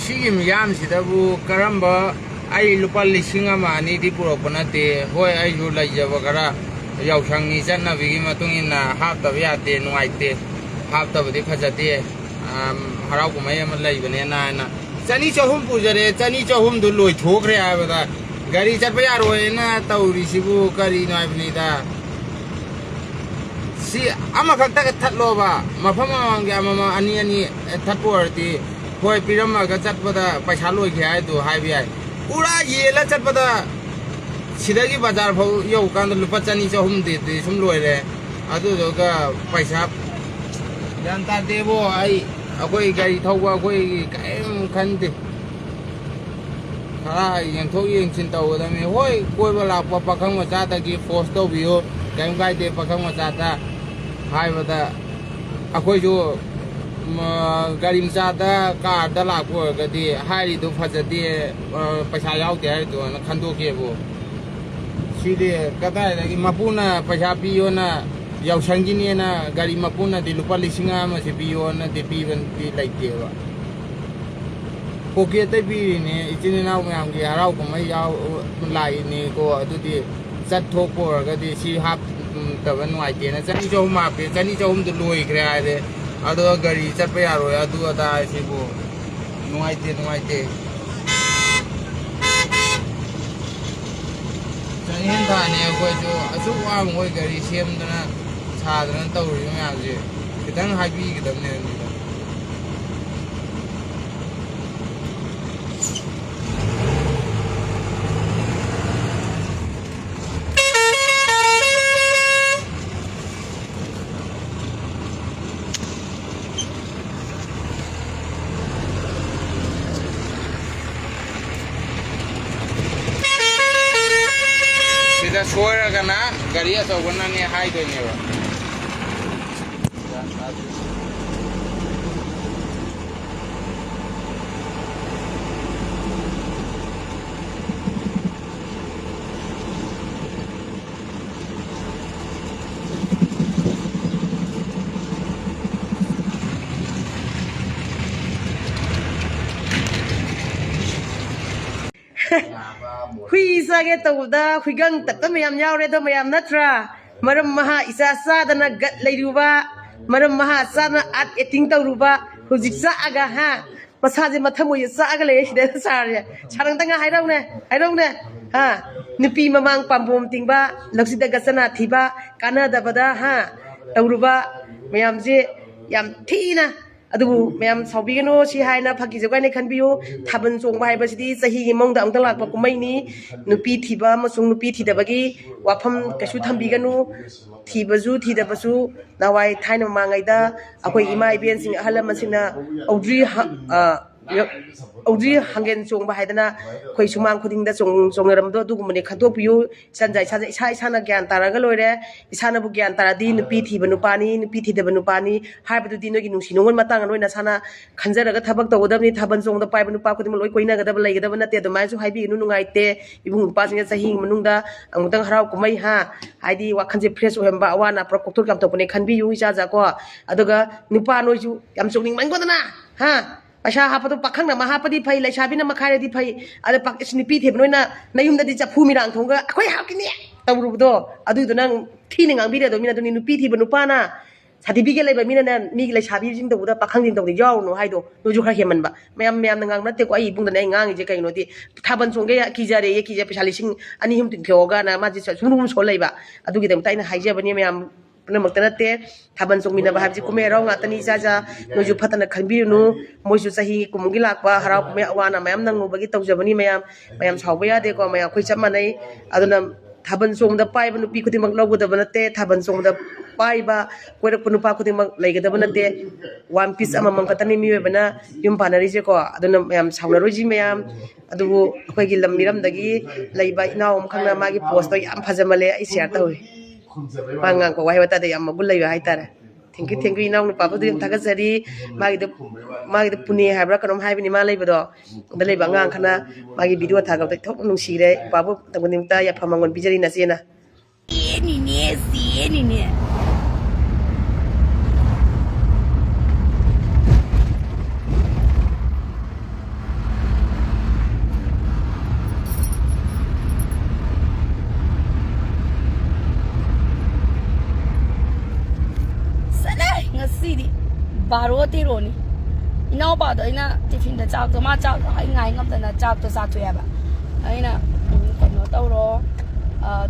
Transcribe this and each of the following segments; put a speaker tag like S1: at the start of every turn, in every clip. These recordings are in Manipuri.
S1: ꯁꯤꯒꯤ ꯃꯤꯌꯥꯝꯁꯤꯗꯕꯨ ꯀꯔꯝꯕ ꯑꯩ ꯂꯨꯄꯥ 1,000-2,000ꯗꯤ ꯄꯨꯔꯛꯄ ꯅꯠꯇꯦ ꯍꯣꯏ ꯑꯩꯁꯨ ꯂꯩꯖꯕ ꯈꯔ ꯌꯥꯎꯁꯪꯒꯤ ꯆꯠꯅꯕꯤꯒꯤ ꯃꯇꯨꯡ ꯏꯟꯅ ꯍꯥꯞꯇꯕ ꯌꯥꯗꯦ ꯅꯨꯡꯉꯥꯏꯇꯦ ꯍꯥꯞꯇꯕꯗꯤ ꯐꯖꯗꯦ ꯍꯔꯥꯎ ꯀꯨꯝꯍꯩ ꯑꯃ ꯂꯩꯕꯅꯦꯅ ꯍꯥꯏꯅ 200-300 ꯄꯨꯖꯔꯦ 200-300ꯗꯨ ꯂꯣꯏꯊꯣꯛꯈ꯭ꯔꯦ ꯍꯥꯏꯕꯗ ꯒꯥꯔꯤ ꯆꯠꯄ ꯌꯥꯔꯣꯏꯅ ꯇꯧꯔꯤꯁꯤꯕꯨ ꯀꯔꯤꯅꯣ ꯍꯥꯏꯕꯅꯤꯗ ꯁꯤ ꯑꯃꯈꯛꯇ ꯊꯠꯂꯣꯕ ꯃꯐꯝ ꯑꯃꯃꯝꯒꯤ ꯑꯃꯃꯝ ꯑꯅꯤ ꯊꯠꯄ ꯑꯣꯏꯔꯗꯤ ꯍꯣꯏ ꯄꯤꯔꯝꯃꯒ ꯆꯠꯄꯗ ꯄꯩꯁꯥ ꯂꯣꯏꯈ꯭ꯔꯦ ꯍꯥꯏꯗꯣ ꯍꯥꯏꯕ ꯌꯥꯏ ꯄꯨꯔꯥ ꯌꯦꯜꯂ ꯆꯠꯄꯗ सिदागी बाजार फाउ यौकान लुपा 200-300 दे सुम लोइरे अदुदोगा पैसा यान तादेबो आई अखोई गाड़ी थौबा अखोई कायम खनदे खरा यंथो यंसिन तौगदमे होय कोइबा लापा पाखंग मचादगी फोर्स तौबियो कायम गाइदे पाखंग मचादा हाइबदा अखोई जो गाड़ी मचादा कारदा लापो गदि हाइरिदो फजदे पैसा याउदे हाइदो न खंदोकेबो सीधे कदा है मपूना पैसा पियो ना यावशंगी ना गाड़ी मपूना दी लुपा 1,000 से पियो ना दी पीवन दी लाइटे वा पोके ते पी ने इतने नाव में हमके हराव को मैं याव लाई ने को अदुदी चट ठोक पोर गदि सी हाफ तबन वाइटे ना 200 मापे 200 दु लोई करे आदे अदो गाड़ी चट पे यारो अदु अदा सिबो नुआइते इन थाने कोई जो असुक वाम कोई गाड़ी सेमदना सादना तौरी मैमजे खितंग हाइबी गदबने सोयरगना गाड़ी अचौबना ने हाइदोनेबा
S2: Hui sage tawda huigang tatta mayam yawre do mayam natra maram maha isa sadana gat leiruba maram maha sana at eting tawruba hujik sa aga ha masaje mathamu sa aga le sida sarya sarang tanga hairau ne ha nupi mamang pambom tingba laksida gasana thiba kanada bada ha tawruba mayam je yam thina adubu mayam saubigano si haina phaki jogai khanbiu thaban chongba haibasidi sahi mongda angtang lakpa kumaini nupi thiba masung nupi thidabagi wafam kasu thambiganu thibaju thidabasu nawai thaina mangaida akoi ima iben sing ahalam singna audri hangen chongba haidana khoi sumang khudingda chongnaramdo dugumani khadopiu sanjai isa gyan taraga loire isana bu gyan taradi nupi thiba nupani nupi thidaba nupani haibadu dinogi nungsi nongon matang loina sana khanjaraga thabak tawdabni thaban chongda paiba nupa khuding loi koina gadaba laigadaba nate adumai su haibi nu nungaite ibung nupa singa sahi manungda angutang harau kumai ha haidi wakhanje fresh ohemba awana pro koktor kam topone khanbiu ijaja ko aduga nupa noiju yam chongning mangodana ha Pasha hapatu pakhang na mahapadi phai laisabi na makhai di phai ada pak snipi the noina nayum da di chapu mirang thonga akoi hakini tawrubdo adu do nang thining ang bi do mina do ni nupi thi banu pana certificate lai ba mina na mi laisabi jing do da pakhang jing do di yaw no haido no ju kha heman ba mayam nang nate ko ai bung da nai ngang je kai no di thaban chongge ki jare ye ki je pesa lising ani him tin khoga na ma ji sunum so lai ba adu gi dam tai na haije bani mayam नमक्तनते थाबन चोंमिना बाहाबजी Kumey Rao ngaतनी जाजा नोजु फतन खनबिनु मोजु सही कुमगी लाकबा हराव कुमे अवाना मयम नंगुबगी तौजबनी मयम सावबा यादे को मया खोइ चमनै अदुना थाबन चोंगदा पाइबा नुपी खुदिमक लौगदब नते थाबन चोंगदा पाइबा कोइरक नुपा खुदिमक लैगदब नते वन पीस अममम खतनी मियबना युम पानरिजे को अदुना मयम सावनरोजी मयम अदुबु अखोइगी लममिरमदगी लैबा इनावम खंगना मागी पोस्ट याम फजमले आई शेयर तौइ Pangang ko wahi wata de yam magulay wahi tara. Thank you inaw no papa duyam taga sari magi de puni habra kanom hai bini malay bado dalay bangang kana magi video taga de thok nung sire papa tagunim ta ya pamangon bijari na sina. Ni ne.
S3: baro tironi ina ba do ina tiffin da chak to ma chak ai ngai ngam da chak to sa thwe ba aina no tau ro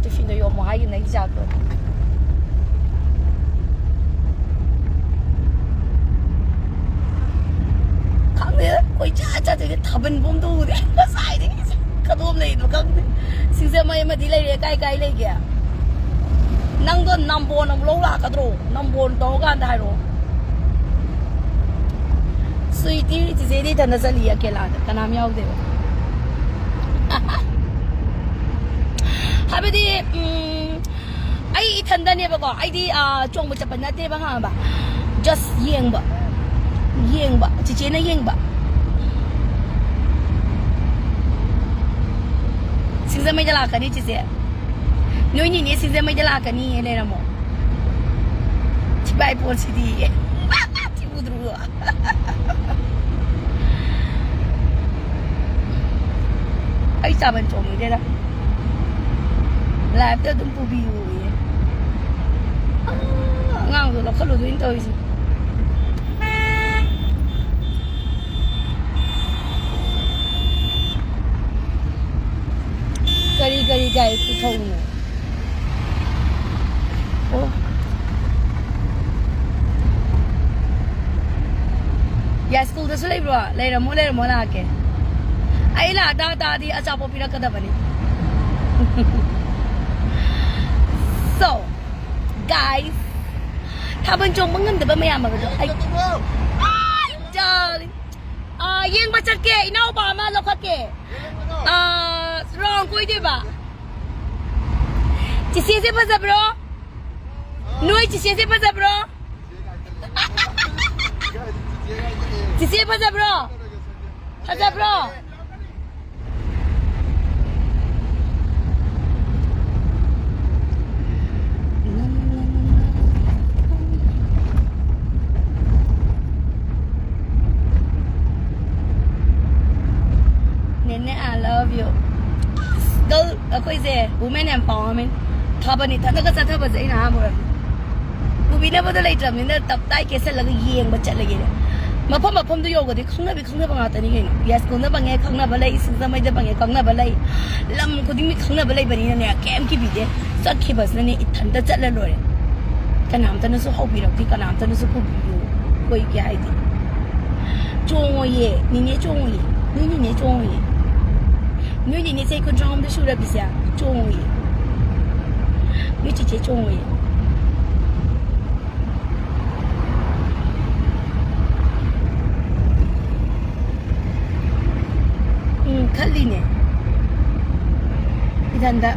S3: tiffin do yo mo hai nai chak to khang ne koi cha de thaban bom do de sai de ka dom nei do khang sing se mai ma di lai kai kai lai kya nang do nam bo nam lo la ka dro nam bo do ga dai ro Sweetie, it's a little Nazalia Kelad, and I'm out there. Habidi, I eat and then never go. I did Chong with a panate bahamba. Just yingba. Chichena yingba. Since the Majalakan, it is there. No, you need since the Majalakani and Enamo. Chibai Port City. Ay saban chong ni dera la ta dum pu bi u ye ngang do la khalo do in to isi kari gai ku thong no oh ya school da sulai bro le mo la ke ai la da di acha po pira kada bani so guys thaban chong mangan da ba mayam ba do ai darling yeng ba chat ke inau ba ma lo khat ke rong koi de ba chi se pa za bro noi chi se pa za bro chi se pa za bro Nene, I love you. Girl, ako is women empowerment. Thaba ni thana ka thaba zai na mo. Ubi na bodo later min na tap tai ke se lag yeng ba chat lagi ne. Mapam do yoga di khangna ba ngata ni ngai. Yes ko na bangai khangna ba lai sin samai da bangai khangna ba lai. Lam ko ding mi khangna ba lai bani na ne kem ki bi de. Sat ki bas na ni ithan da chat la lore. Kanam ta na su hau bi rak ti kanam ta na su ku bi yo. Koi kya hai di. Chong ye, ni ne chong ye. Ni ne chong ye. Nếu như thế con trông được sudah bisa trông gì, nếu chỉ trông gì, kali ni, idanda,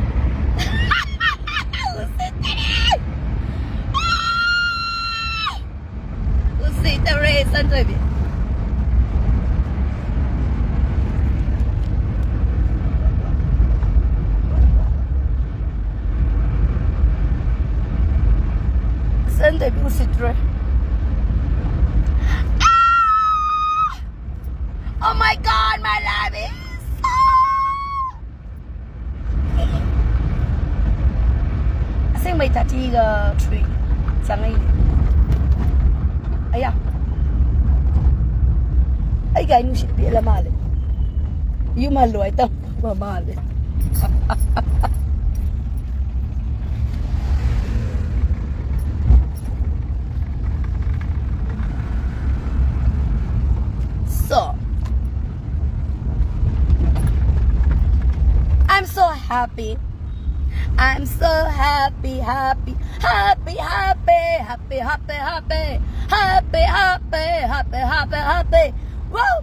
S3: usai tarik santai bi. Sunday Busitre. Oh my god, my life is so I think my tati tree. Sangai. Aya. Ay gay nu shit pila male. You malo ay ta male. Happy. I'm so happy. Whoa.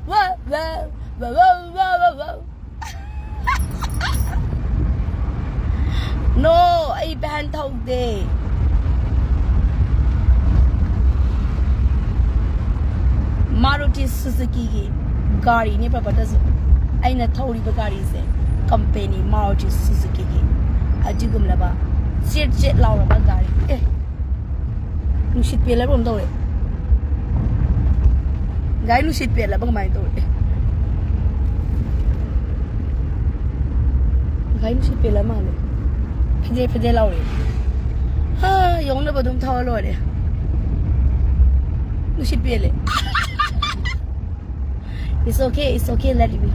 S3: No, I ban thâu đi. Maruti Suzuki gari ni berapa dah? Aina thâu di bergari se. Company Maruti Suzuki aja gum laba jet lau laba gari nu shit pela rom do le gai nu shit pela bang mai do le gai nu shit pela ma le phje lau le ha yong na ba dum thaw lo le Nu shit pele. It's okay, let it be.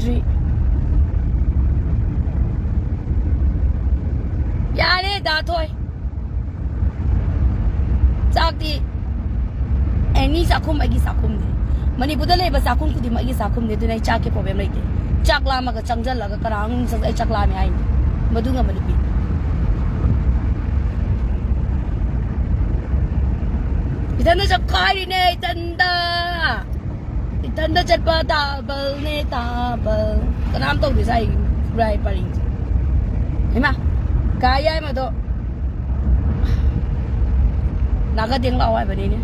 S3: Dream. Yare da toy. Sakti. Any sakum agi sakum de. Mani budale ba sakum kudi magi sakum de dunai chak ke problem like. Chak la ma ga changjal la ga karang sa chak la mi ai. Madunga mani pi. Itanda sa kai ne itanda. Itanda Thatpa Thabal ne Thabal. Kanam tau di sai rai paring. Ema. Kaya ma to. Naga ding law ai bani ne.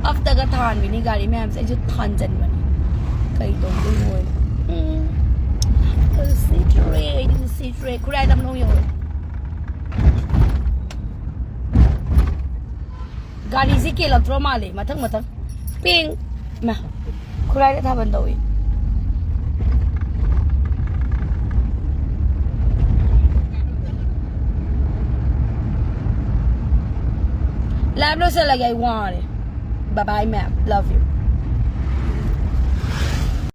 S3: After ga than bini gari me am sai ju than jan bani. Kai to du ngoi. Secret, kurai dam nong yo. Gari si ke electro male, matang. Ping, ma. Kurai da thaban dawi. Lab lo sa lagay wale. Bye bye ma'am, love you.